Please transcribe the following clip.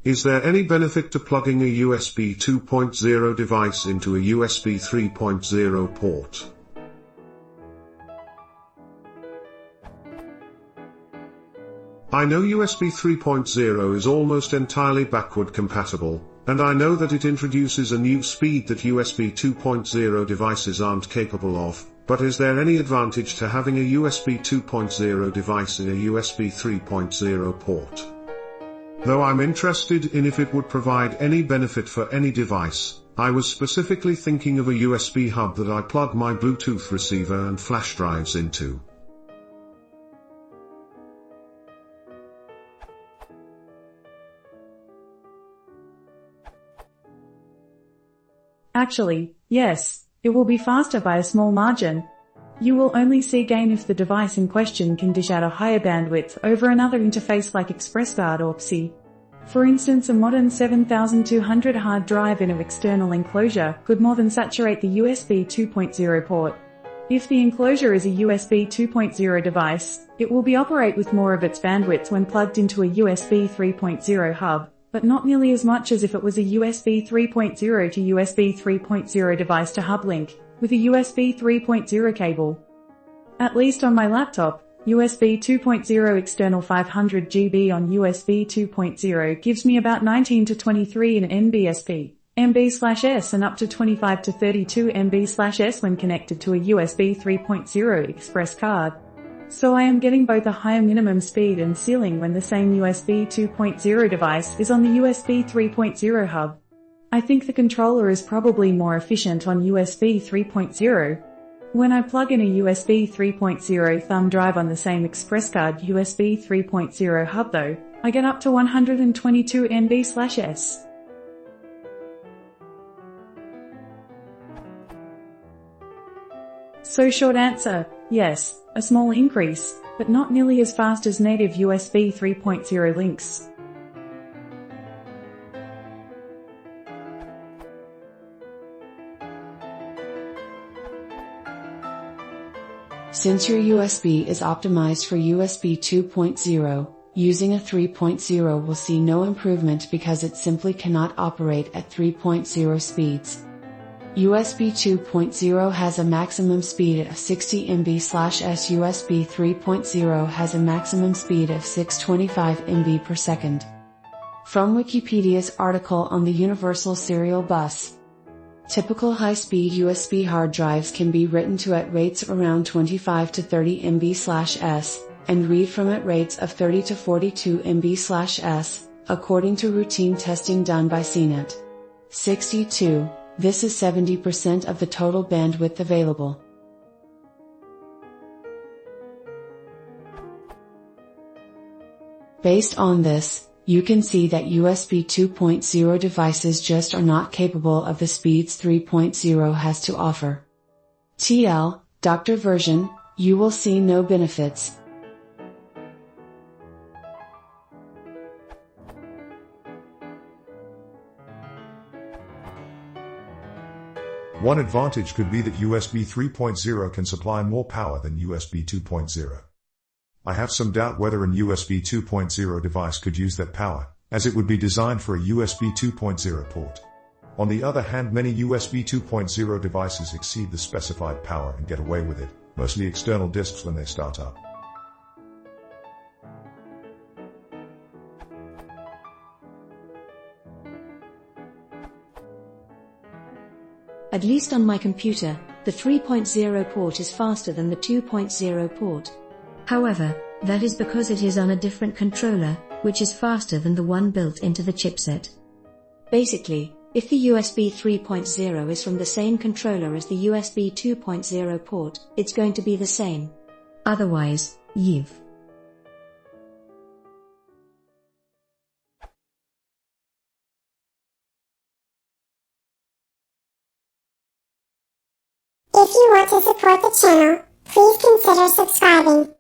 Is there any benefit to plugging a USB 2.0 device into a USB 3.0 port? I know USB 3.0 is almost entirely backward compatible, and I know that it introduces a new speed that USB 2.0 devices aren't capable of, but is there any advantage to having a USB 2.0 device in a USB 3.0 port? Though I'm interested in if it would provide any benefit for any device, I was specifically thinking of a USB hub that I plug my Bluetooth receiver and flash drives into. Actually, yes, it will be faster by a small margin. You will only see gain if the device in question can dish out a higher bandwidth over another interface like ExpressCard or PCI. For instance, a modern 7200 hard drive in an external enclosure could more than saturate the USB 2.0 port. If the enclosure is a USB 2.0 device, it will operate with more of its bandwidth when plugged into a USB 3.0 hub, but not nearly as much as if it was a USB 3.0 to USB 3.0 device to hub link, with a USB 3.0 cable. At least on my laptop, USB 2.0 external 500 GB on USB 2.0 gives me about 19 to 23 in MBSP, MB/S and up to 25 to 32 MB/S when connected to a USB 3.0 Express card. So I am getting both a higher minimum speed and ceiling when the same USB 2.0 device is on the USB 3.0 hub. I think the controller is probably more efficient on USB 3.0. When I plug in a USB 3.0 thumb drive on the same Express card USB 3.0 hub though, I get up to 122 MB/S. So short answer, yes, a small increase, but not nearly as fast as native USB 3.0 links. Since your USB is optimized for USB 2.0, using a 3.0 will see no improvement because it simply cannot operate at 3.0 speeds. USB 2.0 has a maximum speed of 60 MB/s. USB 3.0 has a maximum speed of 625 MB per second. From Wikipedia's article on the Universal Serial Bus. Typical high-speed USB hard drives can be written to at rates around 25 to 30 MB/s, and read from at rates of 30 to 42 MB/s, according to routine testing done by CNET. 62. This is 70% of the total bandwidth available. Based on this, you can see that USB 2.0 devices just are not capable of the speeds 3.0 has to offer. TL, Dr. version, you will see no benefits. One advantage could be that USB 3.0 can supply more power than USB 2.0. I have some doubt whether an USB 2.0 device could use that power, as it would be designed for a USB 2.0 port. On the other hand, many USB 2.0 devices exceed the specified power and get away with it, mostly external disks when they start up. At least on my computer, the 3.0 port is faster than the 2.0 port. However, that is because it is on a different controller, which is faster than the one built into the chipset. Basically, if the USB 3.0 is from the same controller as the USB 2.0 port, it's going to be the same. Otherwise, you've If you want to support the channel, please consider subscribing.